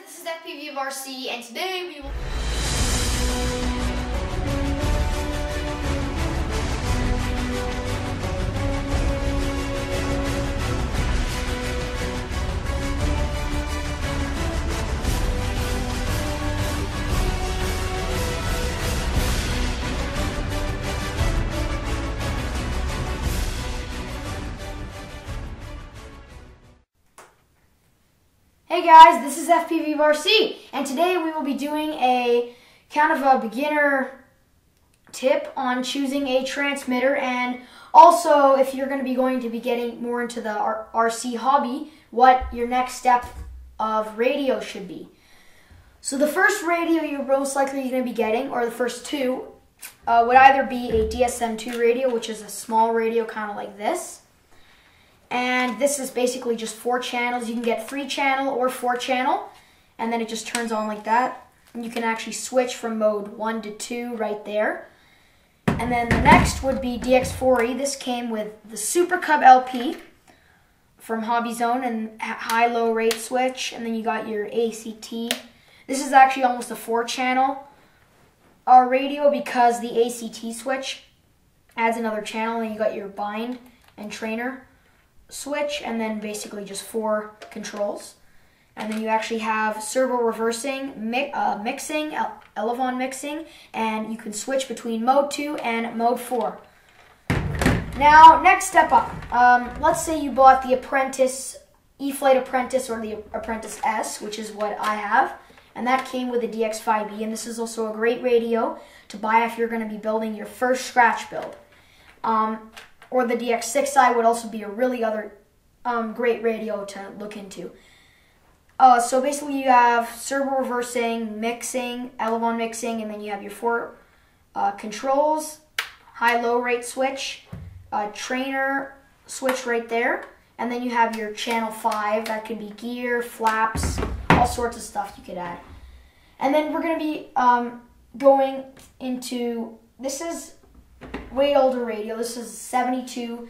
This is FPV of RC, and today we will... Hey guys, this is FPV of RC, and today we will be doing a kind of a beginner tip on choosing a transmitter, and also if you're going to be getting more into the RC hobby, what your next step of radio should be. So the first radio you're most likely going to be getting, or the first two, would either be a DSM-2 radio, which is a small radio kind of like this. And this is basically just 4 channels. You can get 3-channel or 4-channel, and then it just turns on like that. And you can actually switch from mode 1 to 2 right there. And then the next would be DX4E. This came with the Super Cub LP from Hobby Zone and high-low rate switch. And then you got your ACT. This is actually almost a 4-channel radio because the ACT switch adds another channel, and you got your bind and trainer switch, and then basically just 4 controls. And then you actually have servo reversing, mixing, elevon mixing, and you can switch between mode 2 and mode 4. Now, next step up. Let's say you bought the Apprentice, E-Flight Apprentice, or the Apprentice S, which is what I have, and that came with the DX5E, and this is also a great radio to buy if you're going to be building your first scratch build. Or the DX6i would also be a really other great radio to look into. So basically you have servo reversing, mixing, elevon mixing, and then you have your 4 controls, high-low rate switch, trainer switch right there, and then you have your channel 5. That can be gear, flaps, all sorts of stuff you could add. And then we're going to be going into, this is way older radio. This is 72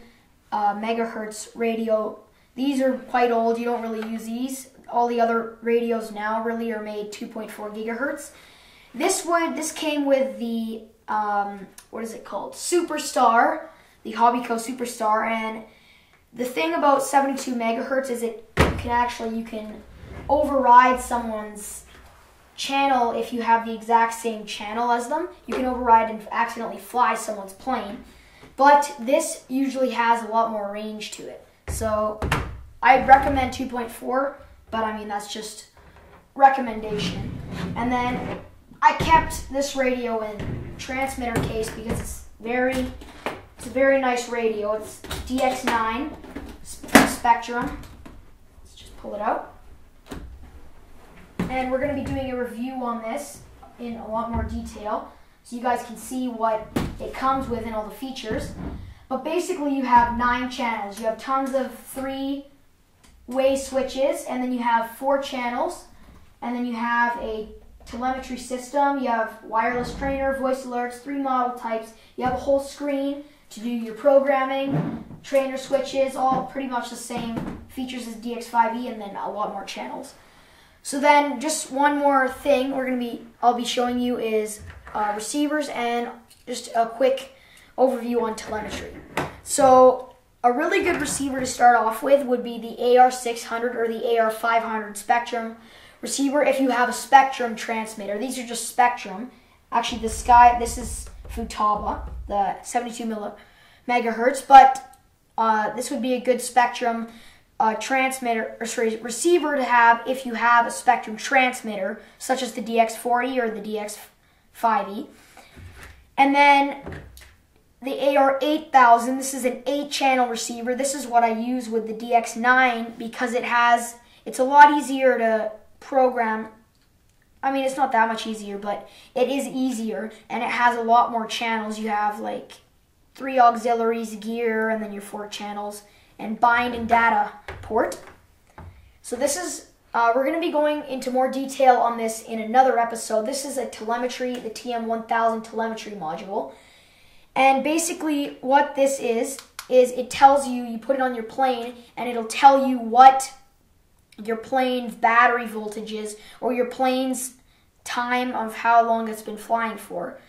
megahertz radio. These are quite old. You don't really use these. All the other radios now really are made 2.4 gigahertz. This came with the what is it called? Superstar, the Hobbyco Superstar. And the thing about 72 megahertz is you can override someone's channel. If you have the exact same channel as them, you can override and accidentally fly someone's plane. But this usually has a lot more range to it. So I'd recommend 2.4, but I mean that's just recommendation. And then I kept this radio in transmitter case because it's a very nice radio. It's DX9 Spectrum. Let's just pull it out. And we're going to be doing a review on this in a lot more detail, so you guys can see what it comes with and all the features. But basically you have 9 channels. You have tons of 3-way switches, and then you have 4 channels, and then you have a telemetry system. You have wireless trainer, voice alerts, 3 model types. You have a whole screen to do your programming, trainer switches, all pretty much the same features as DX5E, and then a lot more channels. So then, just one more thing I'll be showing you is receivers and just a quick overview on telemetry. So a really good receiver to start off with would be the AR600 or the AR500 Spectrum receiver if you have a Spectrum transmitter. These are just Spectrum. Actually, this is futaba, the 72 megahertz, but this would be a good Spectrum receiver to have if you have a Spectrum transmitter, such as the DX4E or the DX5E. And then the AR8000, this is an 8-channel receiver. This is what I use with the DX9 because it's a lot easier to program. I mean, it's not that much easier, but it is easier, and it has a lot more channels. You have like 3 auxiliaries, gear, and then your 4 channels, and bind and data port. So this is, we're going to be going into more detail on this in another episode. This is a telemetry, the TM1000 telemetry module. And basically what this is it tells you, you put it on your plane, and it'll tell you what your plane's battery voltages or your plane's time of how long it's been flying for.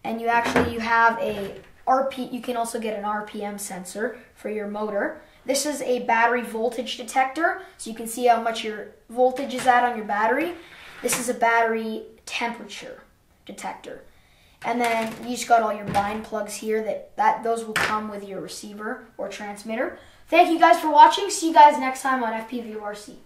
And you have a you can also get an RPM sensor for your motor. This is a battery voltage detector, so you can see how much your voltage is at on your battery. This is a battery temperature detector. And then you just got all your bind plugs here those will come with your receiver or transmitter. Thank you guys for watching. See you guys next time on FPV of RC.